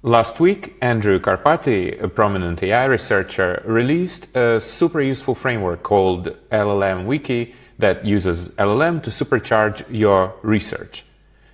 Last week, Andrew Karpathy, a prominent AI researcher, released a super useful framework called LLM Wiki that uses LLM to supercharge your research.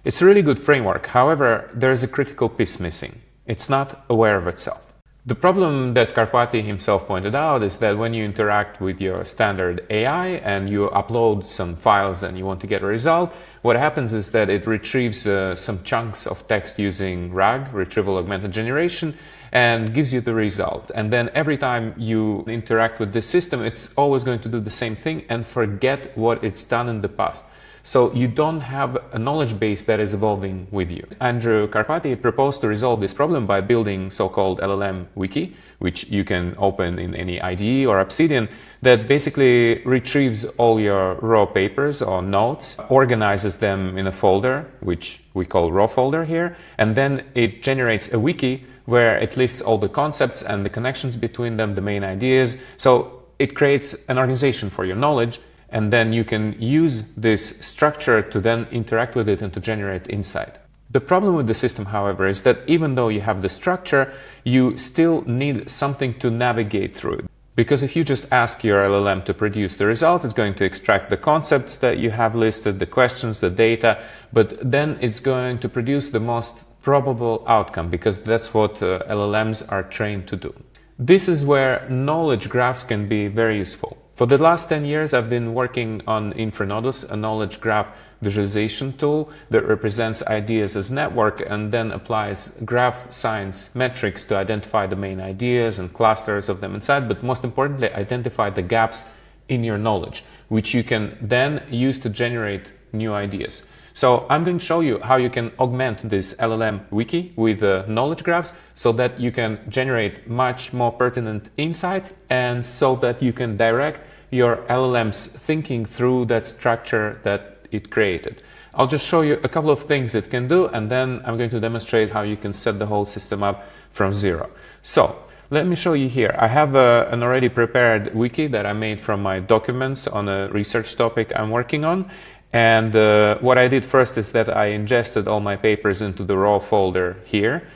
It's a really good framework, however, there is a critical piece missing. It's not aware of itself. The problem that Karpathy himself pointed out is that when you interact with your standard AI and you upload some files and you want to get a result, what happens is that it retrieves some chunks of text using RAG, Retrieval Augmented Generation, and gives you the result. And then every time you interact with this system, it's always going to do the same thing and forget what it's done in the past. So you don't have a knowledge base that is evolving with you. Andrew Karpathy proposed to resolve this problem by building so-called LLM Wiki, which you can open in any IDE or Obsidian, that basically retrieves all your raw papers or notes, organizes them in a folder, which we call raw folder here, and then it generates a wiki where it lists all the concepts and the connections between them, the main ideas. So it creates an organization for your knowledge, and then you can use this structure to then interact with it and to generate insight. The problem with the system, however, is that even though you have the structure, you still need something to navigate through it. Because if you just ask your LLM to produce the result, it's going to extract the concepts that you have listed, the questions, the data, but then it's going to produce the most probable outcome, because that's what LLMs are trained to do. This is where knowledge graphs can be very useful. For the last 10 years, I've been working on InfraNodus, a knowledge graph visualization tool that represents ideas as network and then applies graph science metrics to identify the main ideas and clusters of them inside, but most importantly, identify the gaps in your knowledge, which you can then use to generate new ideas. So I'm going to show you how you can augment this LLM wiki with knowledge graphs so that you can generate much more pertinent insights and so that you can direct your LLM's thinking through that structure that it created. I'll just show you a couple of things it can do, and then I'm going to demonstrate how you can set the whole system up from zero. So let me show you here. I have an already prepared wiki that I made from my documents on a research topic I'm working on. And what I did first is that I ingested all my papers into the raw folder here,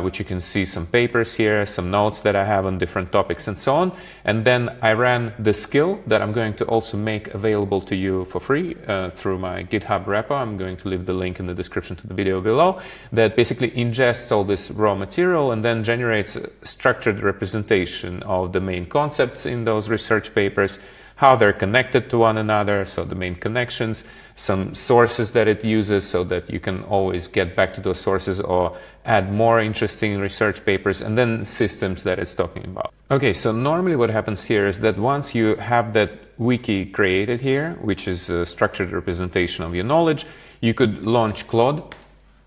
which you can see some papers here, some notes that I have on different topics and so on. And then I ran the skill that I'm going to also make available to you for free through my GitHub repo. I'm going to leave the link in the description to the video below, that basically ingests all this raw material and then generates a structured representation of the main concepts in those research papers, how they're connected to one another, so the main connections, some sources that it uses so that you can always get back to those sources or add more interesting research papers, and then systems that it's talking about. Okay, so normally what happens here is that once you have that wiki created here, which is a structured representation of your knowledge, you could launch Claude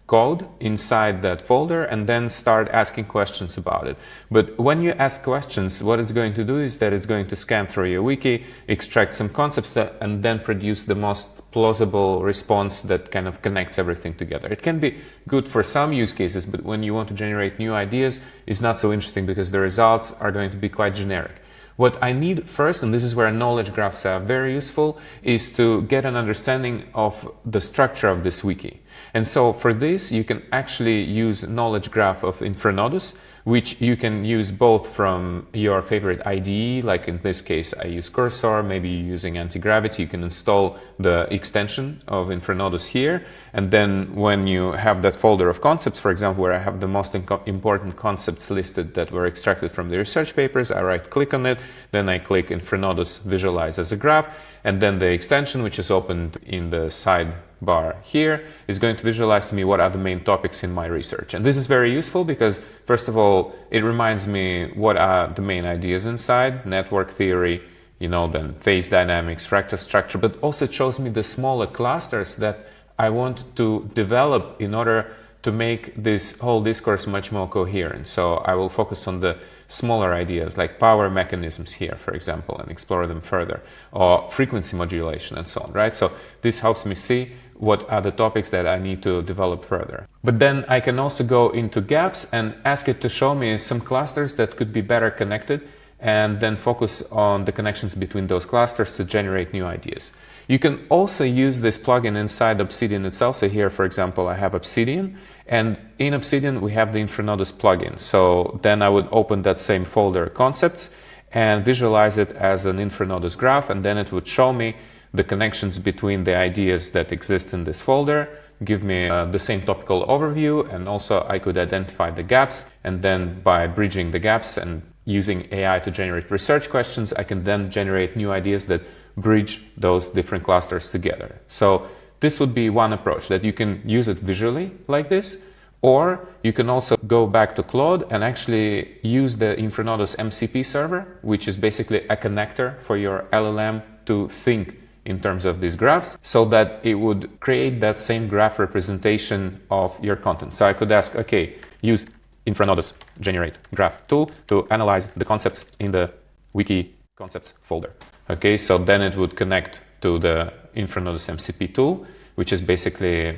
code inside that folder and then start asking questions about it. But when you ask questions, what it's going to do is that it's going to scan through your wiki, extract some concepts, and then produce the most plausible response that kind of connects everything together. It can be good for some use cases, but when you want to generate new ideas, it's not so interesting because the results are going to be quite generic. What I need first, and this is where knowledge graphs are very useful, is to get an understanding of the structure of this wiki. And so for this, you can actually use knowledge graph of InfraNodus, which you can use both from your favorite IDE, like in this case, I use Cursor, maybe you're using anti-gravity, you can install the extension of InfraNodus here. And then when you have that folder of concepts, for example, where I have the most important concepts listed that were extracted from the research papers, I right click on it, then I click InfraNodus visualize as a graph, and then the extension, which is opened in the sidebar here, is going to visualize to me what are the main topics in my research. And this is very useful because, first of all, it reminds me what are the main ideas inside, network theory, then phase dynamics, fractal structure, but also it shows me the smaller clusters that I want to develop in order to make this whole discourse much more coherent. So I will focus on the smaller ideas like power mechanisms here, for example, and explore them further, or frequency modulation and so on, right? So this helps me see what are the topics that I need to develop further. But then I can also go into gaps and ask it to show me some clusters that could be better connected, and then focus on the connections between those clusters to generate new ideas. You can also use this plugin inside Obsidian itself. So here, for example, I have Obsidian, and in Obsidian we have the InfraNodus plugin. So then I would open that same folder, concepts, and visualize it as an InfraNodus graph, and then it would show me the connections between the ideas that exist in this folder, give me the same topical overview, and also I could identify the gaps, and then by bridging the gaps and using AI to generate research questions, I can then generate new ideas that bridge those different clusters together. So this would be one approach, that you can use it visually like this, or you can also go back to Claude and actually use the InfraNodus MCP server, which is basically a connector for your LLM to think in terms of these graphs, so that it would create that same graph representation of your content. So I could ask, okay, use InfraNodus generate graph tool to analyze the concepts in the wiki concepts folder. Okay, so then it would connect to the InfraNodus MCP tool, which is basically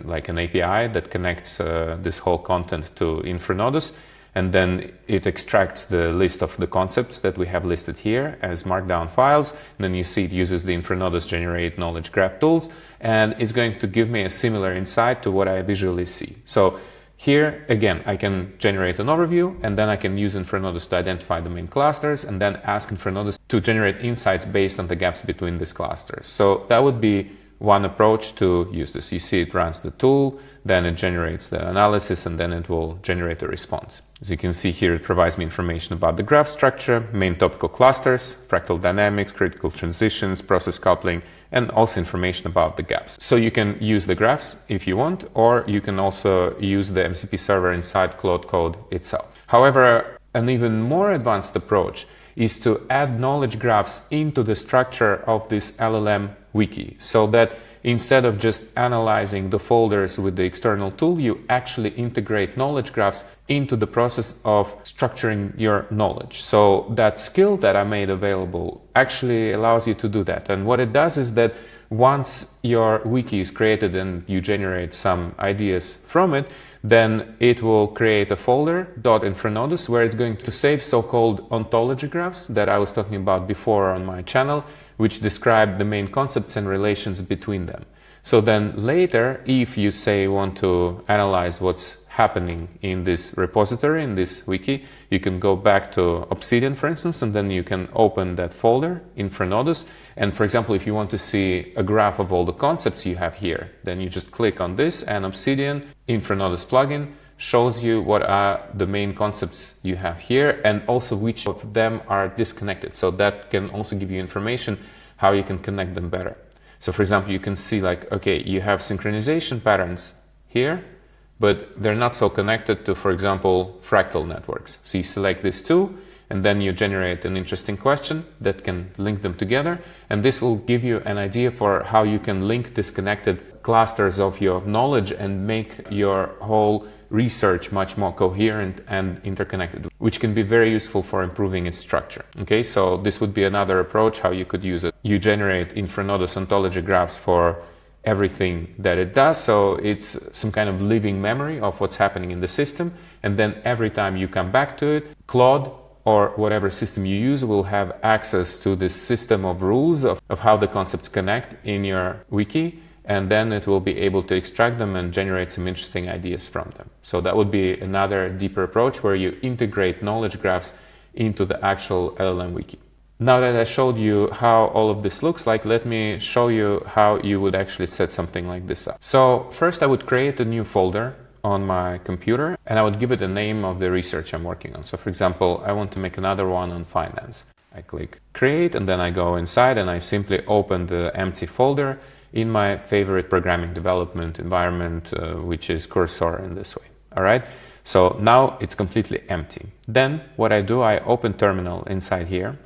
like an API that connects this whole content to InfraNodus, and then it extracts the list of the concepts that we have listed here as markdown files. And then you see it uses the InfraNodus generate knowledge graph tools, and it's going to give me a similar insight to what I visually see. So here, again, I can generate an overview, and then I can use InfraNodus to identify the main clusters, and then ask InfraNodus to generate insights based on the gaps between these clusters. So that would be one approach to use this. You see it runs the tool, then it generates the analysis, and then it will generate a response. As you can see here, it provides me information about the graph structure, main topical clusters, fractal dynamics, critical transitions, process coupling, and also information about the gaps. So you can use the graphs if you want, or you can also use the MCP server inside Claude Code itself. However, an even more advanced approach is to add knowledge graphs into the structure of this LLM wiki, so that instead of just analyzing the folders with the external tool, you actually integrate knowledge graphs into the process of structuring your knowledge. So that skill that I made available actually allows you to do that. And what it does is that once your wiki is created and you generate some ideas from it, then it will create a folder .infranodus where it's going to save so-called ontology graphs that I was talking about before on my channel, which describe the main concepts and relations between them. So then later, if you say want to analyze what's happening in this repository, in this wiki, you can go back to Obsidian, for instance, and then you can open that folder, InfraNodus. And for example, if you want to see a graph of all the concepts you have here, then you just click on this, and Obsidian InfraNodus plugin shows you what are the main concepts you have here, and also which of them are disconnected. So that can also give you information how you can connect them better. So for example, you can see like, okay, you have synchronization patterns here, but they're not so connected to, for example, fractal networks. So you select these two, and then you generate an interesting question that can link them together. And this will give you an idea for how you can link disconnected clusters of your knowledge and make your whole research much more coherent and interconnected, which can be very useful for improving its structure. Okay, so this would be another approach how you could use it. You generate InfraNodus ontology graphs for everything that it does, so it's some kind of living memory of what's happening in the system, and then every time you come back to it, Claude or whatever system you use will have access to this system of rules of how the concepts connect in your wiki, and then it will be able to extract them and generate some interesting ideas from them. So that would be another deeper approach where you integrate knowledge graphs into the actual LLM wiki. Now that I showed you how all of this looks like, let me show you how you would actually set something like this up. So first I would create a new folder on my computer, and I would give it the name of the research I'm working on. So for example, I want to make another one on finance. I click create, and then I go inside and I simply open the empty folder in my favorite programming development environment, which is Cursor in this way. All right. So now it's completely empty. Then what I do, I open terminal inside here.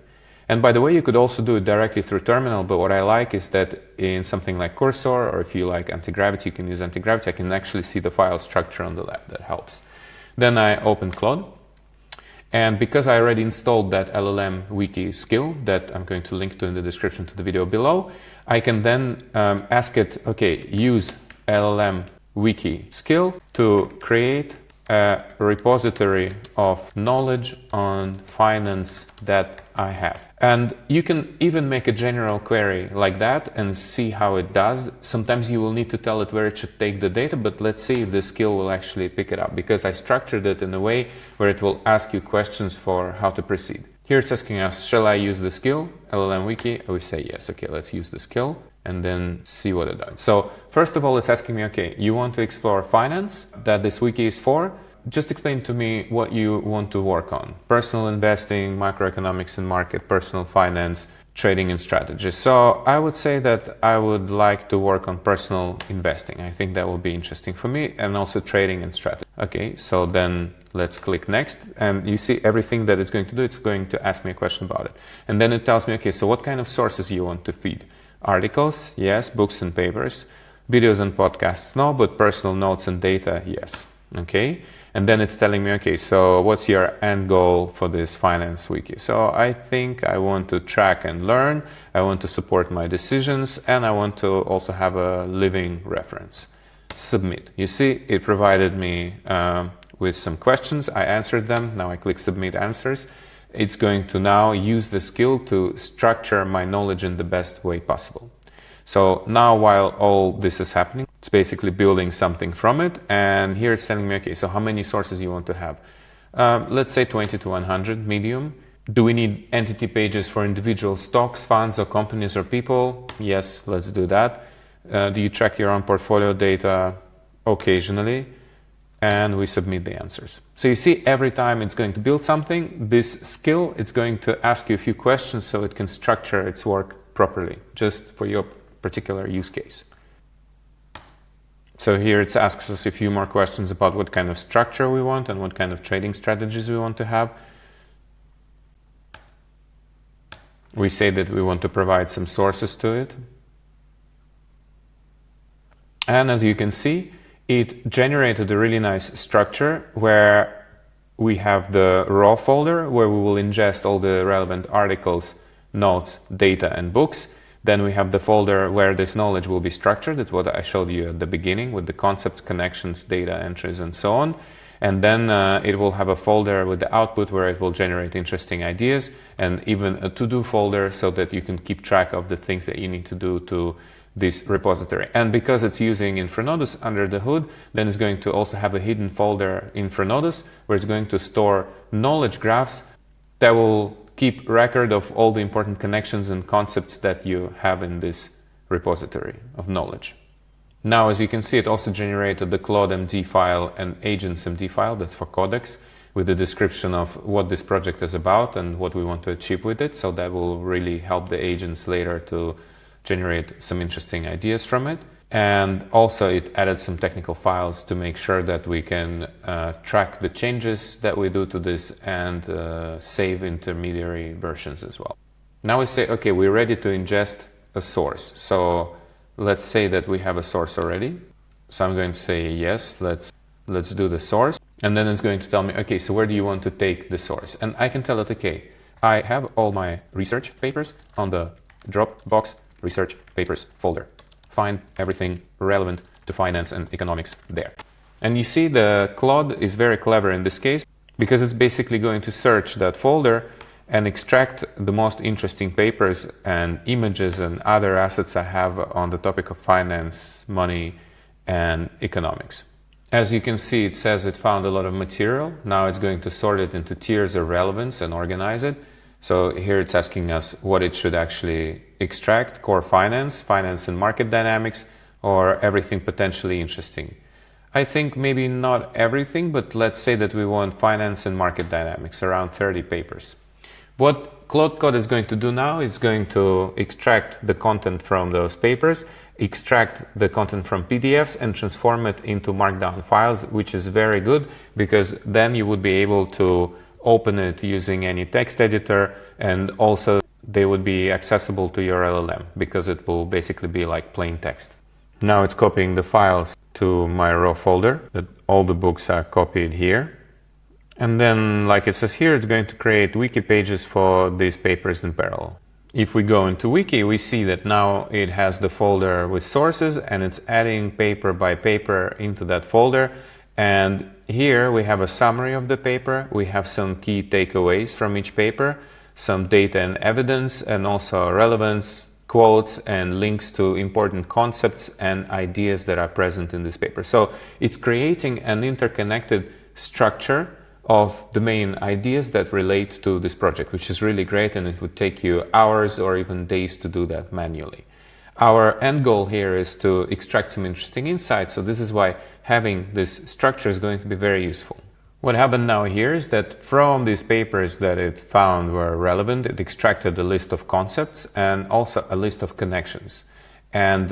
And by the way, you could also do it directly through terminal, but what I like is that in something like Cursor, or if you like anti-gravity, you can use anti-gravity. I can actually see the file structure on the left. That helps. Then I open Claude. And because I already installed that LLM wiki skill that I'm going to link to in the description to the video below, I can then ask it, okay, use LLM wiki skill to create a repository of knowledge on finance that I have. And you can even make a general query like that and see how it does. Sometimes you will need to tell it where it should take the data, but let's see if the skill will actually pick it up, because I structured it in a way where it will ask you questions for how to proceed. Here it's asking us, shall I use the skill, LLM Wiki? I would say yes. Okay, let's use the skill and then see what it does. So first of all, it's asking me, okay, you want to explore finance, that this wiki is for? Just explain to me what you want to work on. Personal investing, macroeconomics and market, personal finance, trading and strategy. So I would say that I would like to work on personal investing. I think that will be interesting for me, and also trading and strategy. Okay, so then let's click next, and you see everything that it's going to do. It's going to ask me a question about it. And then it tells me, okay, so what kind of sources you want to feed? Articles, yes. Books and papers. Videos and podcasts, no, but personal notes and data, yes. Okay. And then it's telling me, okay, so what's your end goal for this finance wiki? So I think I want to track and learn, I want to support my decisions, and I want to also have a living reference. Submit. You see, it provided me with some questions. I answered them. Now I click submit answers. It's going to now use the skill to structure my knowledge in the best way possible. So now, while all this is happening, it's basically building something from it. And here it's telling me, okay, so how many sources you want to have? Let's say 20 to 100, medium. Do we need entity pages for individual stocks, funds, or companies or people? Yes, let's do that. Do you track your own portfolio data? Occasionally. And we submit the answers. So you see, every time it's going to build something, this skill, it's going to ask you a few questions so it can structure its work properly, just for your particular use case. So here it asks us a few more questions about what kind of structure we want and what kind of trading strategies we want to have. We say that we want to provide some sources to it. And as you can see, it generated a really nice structure where we have the raw folder where we will ingest all the relevant articles, notes, data, and books. Then we have the folder where this knowledge will be structured. It's what I showed you at the beginning with the concepts, connections, data entries, and so on. And then it will have a folder with the output where it will generate interesting ideas, and even a to-do folder so that you can keep track of the things that you need to do to this repository. And because it's using InfraNodus under the hood, then it's going to also have a hidden folder InfraNodus where it's going to store knowledge graphs that will keep record of all the important connections and concepts that you have in this repository of knowledge. Now, as you can see, it also generated the Claude MD file and Agents MD file, that's for Codex, with a description of what this project is about and what we want to achieve with it. So that will really help the agents later to generate some interesting ideas from it. And also it added some technical files to make sure that we can track the changes that we do to this and save intermediary versions as well. Now we say, okay, we're ready to ingest a source. So let's say that we have a source already. So I'm going to say yes, let's do the source. And then it's going to tell me, okay, so where do you want to take the source? And I can tell it, okay, I have all my research papers on the Dropbox research papers folder. Find everything relevant to finance and economics there. And you see, the Claude is very clever in this case because it's basically going to search that folder and extract the most interesting papers and images and other assets I have on the topic of finance, money, and economics. As you can see, it says it found a lot of material. Now it's going to sort it into tiers of relevance and organize it. So here it's asking us what it should actually extract: core finance, finance and market dynamics, or everything potentially interesting. I think maybe not everything, but let's say that we want finance and market dynamics, around 30 papers. What Claude Code is going to do now is going to extract the content from those papers, extract the content from PDFs and transform it into markdown files, which is very good because then you would be able to open it using any text editor, and also they would be accessible to your LLM because it will basically be like plain text. Now it's copying the files to my raw folder, that all the books are copied here. And then, like it says here, it's going to create wiki pages for these papers in parallel. If we go into wiki, we see that now it has the folder with sources and it's adding paper by paper into that folder. And here we have a summary of the paper. We have some key takeaways from each paper, some data and evidence, and also relevance, quotes, and links to important concepts and ideas that are present in this paper. So it's creating an interconnected structure of the main ideas that relate to this project, which is really great, and it would take you hours or even days to do that manually. Our end goal here is to extract some interesting insights, so this is why having this structure is going to be very useful. What happened now here is that from these papers that it found were relevant, it extracted a list of concepts and also a list of connections. And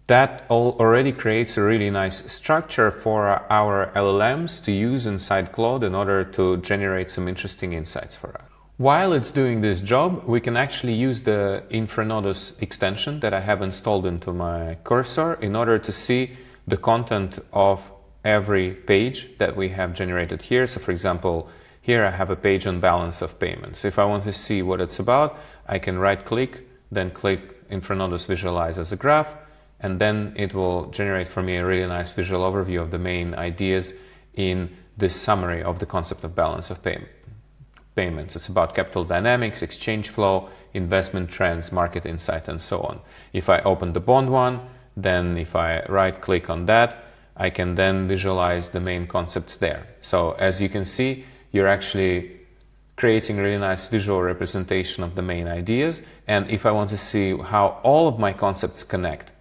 that already creates a really nice structure for our LLMs to use inside Claude in order to generate some interesting insights for us. While it's doing this job, we can actually use the InfraNodus extension that I have installed into my cursor in order to see the content of every page that we have generated here. So for example, here I have a page on balance of payments. If I want to see what it's about, I can right click, then click InfraNodus visualize as a graph, and then it will generate for me a really nice visual overview of the main ideas in this summary of the concept of balance of payments. It's about capital dynamics, exchange flow, investment trends, market insight, and so on. If I open the bond one, then if I right click on that, I can then visualize the main concepts there. So as you can see, you're actually creating a really nice visual representation of the main ideas. And if I want to see how all of my concepts connect,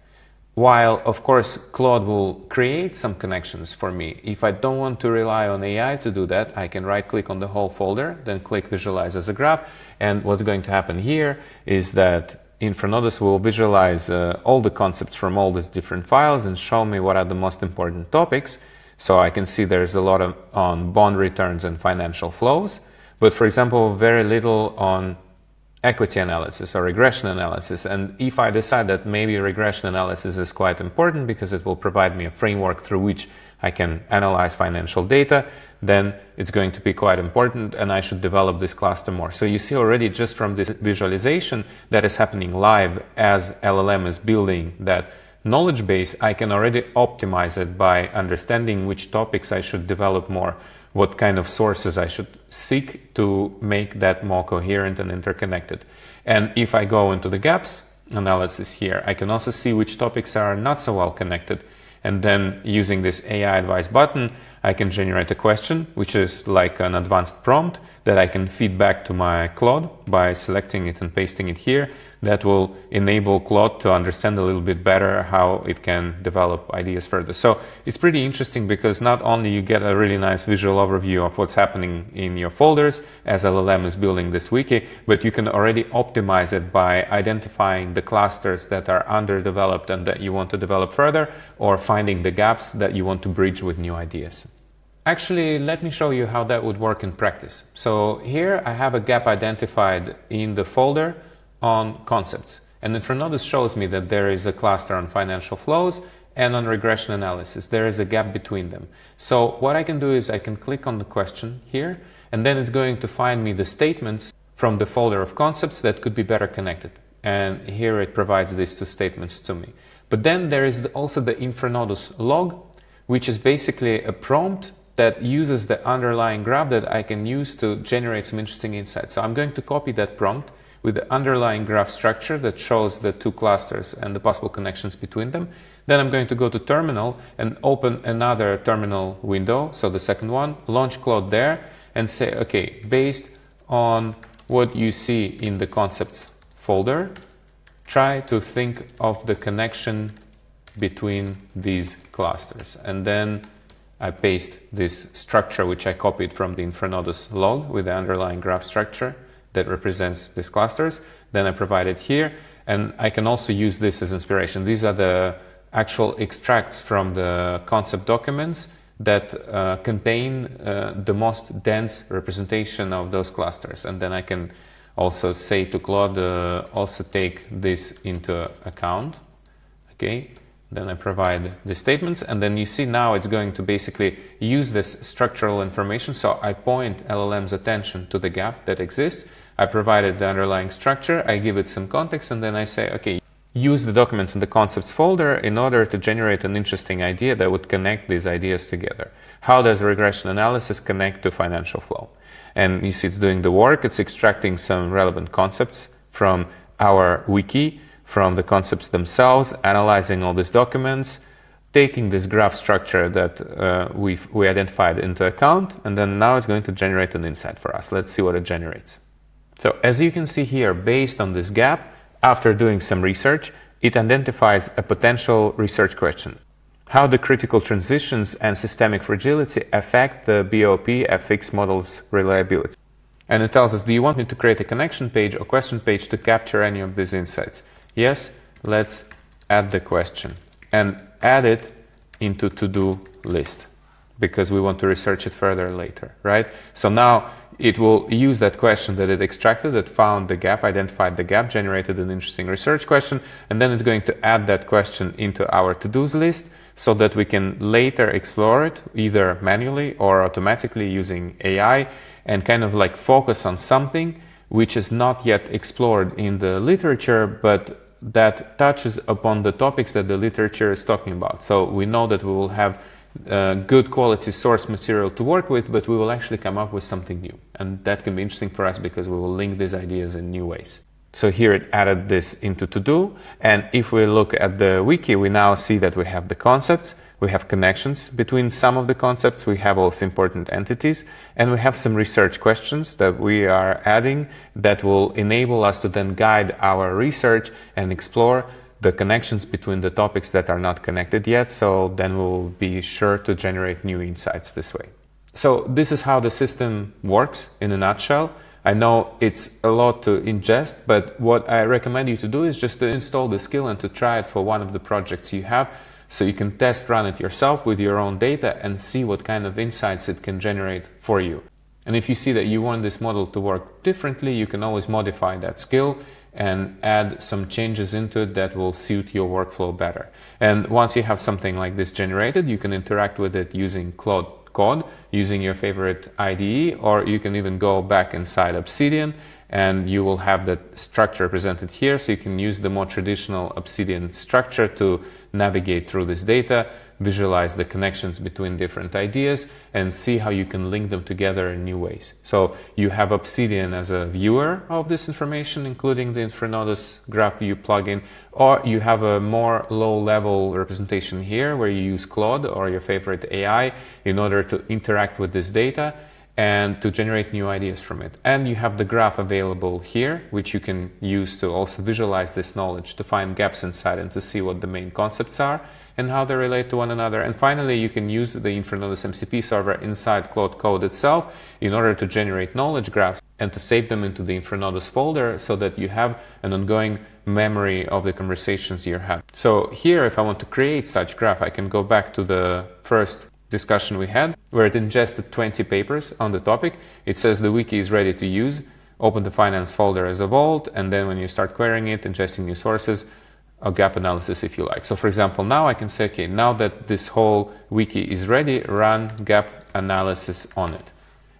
while of course Claude will create some connections for me, if I don't want to rely on AI to do that, I can right click on the whole folder, then click visualize as a graph. And what's going to happen here is that InfraNodus will visualize all the concepts from all these different files and show me what are the most important topics. So I can see there's a lot on bond returns and financial flows, but for example, very little on equity analysis or regression analysis. And if I decide that maybe regression analysis is quite important because it will provide me a framework through which I can analyze financial data, then it's going to be quite important and I should develop this cluster more. So you see already just from this visualization that is happening live as LLM is building that knowledge base, I can already optimize it by understanding which topics I should develop more, what kind of sources I should seek to make that more coherent and interconnected. And if I go into the gaps analysis here, I can also see which topics are not so well connected. And then using this AI advice button, I can generate a question, which is like an advanced prompt that I can feed back to my Claude by selecting it and pasting it here. That will enable Claude to understand a little bit better how it can develop ideas further. So it's pretty interesting because not only you get a really nice visual overview of what's happening in your folders as LLM is building this wiki, but you can already optimize it by identifying the clusters that are underdeveloped and that you want to develop further, or finding the gaps that you want to bridge with new ideas. Actually, let me show you how that would work in practice. So here I have a gap identified in the folder on concepts, and InfraNodus shows me that there is a cluster on financial flows and on regression analysis. There is a gap between them. So what I can do is I can click on the question here, and then it's going to find me the statements from the folder of concepts that could be better connected. And here it provides these two statements to me. But then there is also the InfraNodus log, which is basically a prompt that uses the underlying graph that I can use to generate some interesting insights. So I'm going to copy that prompt with the underlying graph structure that shows the two clusters and the possible connections between them. Then I'm going to go to terminal and open another terminal window, so the second one, launch Claude there and say, okay, based on what you see in the concepts folder, try to think of the connection between these clusters. And then I paste this structure which I copied from the InfraNodus log with the underlying graph structure that represents these clusters. Then I provide it here, and I can also use this as inspiration. These are the actual extracts from the concept documents that contain the most dense representation of those clusters. And then I can also say to Claude, also take this into account. Okay, then I provide the statements, and then you see now it's going to basically use this structural information. So I point LLM's attention to the gap that exists. I provided the underlying structure, I give it some context, and then I say, okay, use the documents in the concepts folder in order to generate an interesting idea that would connect these ideas together. How does regression analysis connect to financial flow? And you see it's doing the work. It's extracting some relevant concepts from our wiki, from the concepts themselves, analyzing all these documents, taking this graph structure that we identified into account, and then now it's going to generate an insight for us. Let's see what it generates. So as you can see here, based on this gap, after doing some research, it identifies a potential research question. How do critical transitions and systemic fragility affect the BOP FX model's reliability? And it tells us, do you want me to create a connection page or question page to capture any of these insights? Yes, let's add the question and add it into to-do list because we want to research it further later, right? So now it will use that question that it extracted, that found the gap, identified the gap, generated an interesting research question, and then it's going to add that question into our to-dos list so that we can later explore it either manually or automatically using AI and kind of like focus on something which is not yet explored in the literature, but that touches upon the topics that the literature is talking about. So we know that we will have good quality source material to work with, but we will actually come up with something new. And that can be interesting for us because we will link these ideas in new ways. So here it added this into to-do. And if we look at the wiki, we now see that we have the concepts, we have connections between some of the concepts, we have also important entities, and we have some research questions that we are adding that will enable us to then guide our research and explore the connections between the topics that are not connected yet. So then we'll be sure to generate new insights this way. So this is how the system works in a nutshell. I know it's a lot to ingest, but what I recommend you to do is just to install the skill and to try it for one of the projects you have, so you can test run it yourself with your own data and see what kind of insights it can generate for you. And if you see that you want this model to work differently, you can always modify that skill and add some changes into it that will suit your workflow better. And once you have something like this generated, you can interact with it using Claude Code, using your favorite IDE, or you can even go back inside Obsidian and you will have that structure represented here. So you can use the more traditional Obsidian structure to navigate through this data, visualize the connections between different ideas, and see how you can link them together in new ways. So you have Obsidian as a viewer of this information, including the InfraNodus Graph View plugin, or you have a more low-level representation here where you use Claude or your favorite AI in order to interact with this data and to generate new ideas from it. And you have the graph available here, which you can use to also visualize this knowledge, to find gaps inside and to see what the main concepts are and how they relate to one another. And finally, you can use the InfraNodus MCP server inside Claude Code itself in order to generate knowledge graphs and to save them into the InfraNodus folder so that you have an ongoing memory of the conversations you're having. So here, if I want to create such graph, I can go back to the first discussion we had, where it ingested 20 papers on the topic. It says the wiki is ready to use. Open the finance folder as a vault, and then when you start querying it, ingesting new sources, a gap analysis if you like. So for example, now I can say, okay, now that this whole wiki is ready, run gap analysis on it.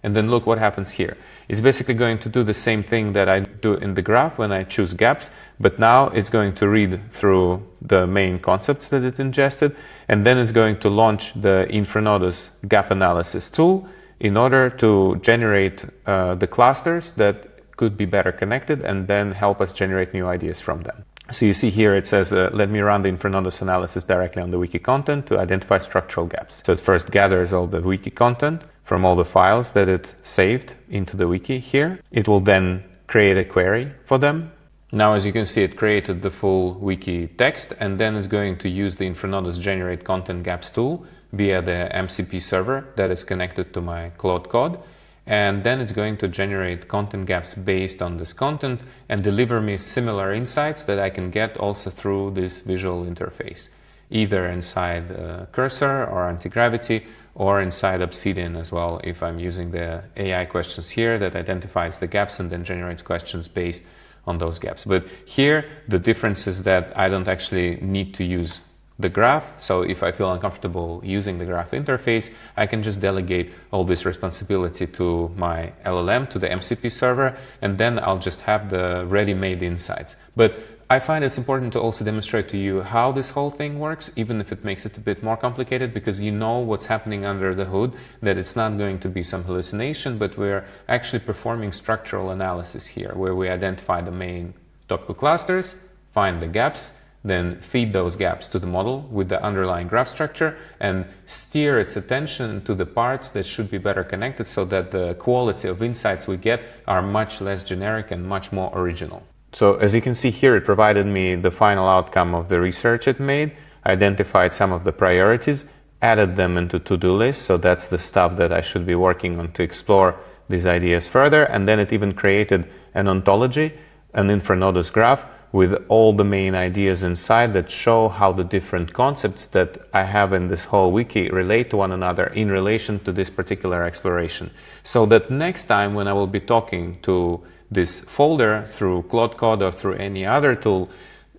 And then look what happens here. It's basically going to do the same thing that I do in the graph when I choose gaps, but now it's going to read through the main concepts that it ingested, and then it's going to launch the InfraNodus gap analysis tool in order to generate the clusters that could be better connected and then help us generate new ideas from them. So you see here it says, let me run the InfraNodus analysis directly on the wiki content to identify structural gaps. So it first gathers all the wiki content from all the files that it saved into the wiki here. It will then create a query for them. Now, as you can see, it created the full wiki text, and then it's going to use the InfraNodus generate content gaps tool via the MCP server that is connected to my Claude Code. And then it's going to generate content gaps based on this content and deliver me similar insights that I can get also through this visual interface, either inside Cursor or Anti-Gravity, or inside Obsidian as well, if I'm using the AI questions here that identifies the gaps and then generates questions based on those gaps. But here, the difference is that I don't actually need to use the graph. So if I feel uncomfortable using the graph interface, I can just delegate all this responsibility to my LLM, to the MCP server, and then I'll just have the ready-made insights. But I find it's important to also demonstrate to you how this whole thing works, even if it makes it a bit more complicated, because you know what's happening under the hood, that it's not going to be some hallucination, but we're actually performing structural analysis here, where we identify the main topical clusters, find the gaps, then feed those gaps to the model with the underlying graph structure and steer its attention to the parts that should be better connected so that the quality of insights we get are much less generic and much more original. So as you can see here, it provided me the final outcome of the research it made, identified some of the priorities, added them into to-do lists, so that's the stuff that I should be working on to explore these ideas further, and then it even created an ontology, an InfraNodus graph, with all the main ideas inside that show how the different concepts that I have in this whole wiki relate to one another in relation to this particular exploration. So that next time when I will be talking to this folder through Claude Code or through any other tool,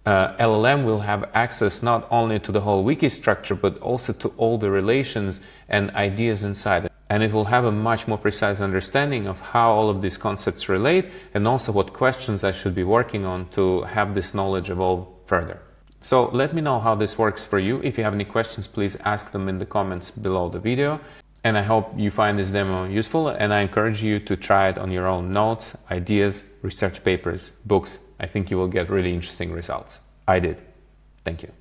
LLM will have access not only to the whole wiki structure, but also to all the relations and ideas inside it. And it will have a much more precise understanding of how all of these concepts relate, and also what questions I should be working on to have this knowledge evolve further. So let me know how this works for you. If you have any questions, please ask them in the comments below the video. And I hope you find this demo useful, and I encourage you to try it on your own notes, ideas, research papers, books. I think you will get really interesting results. I did. Thank you.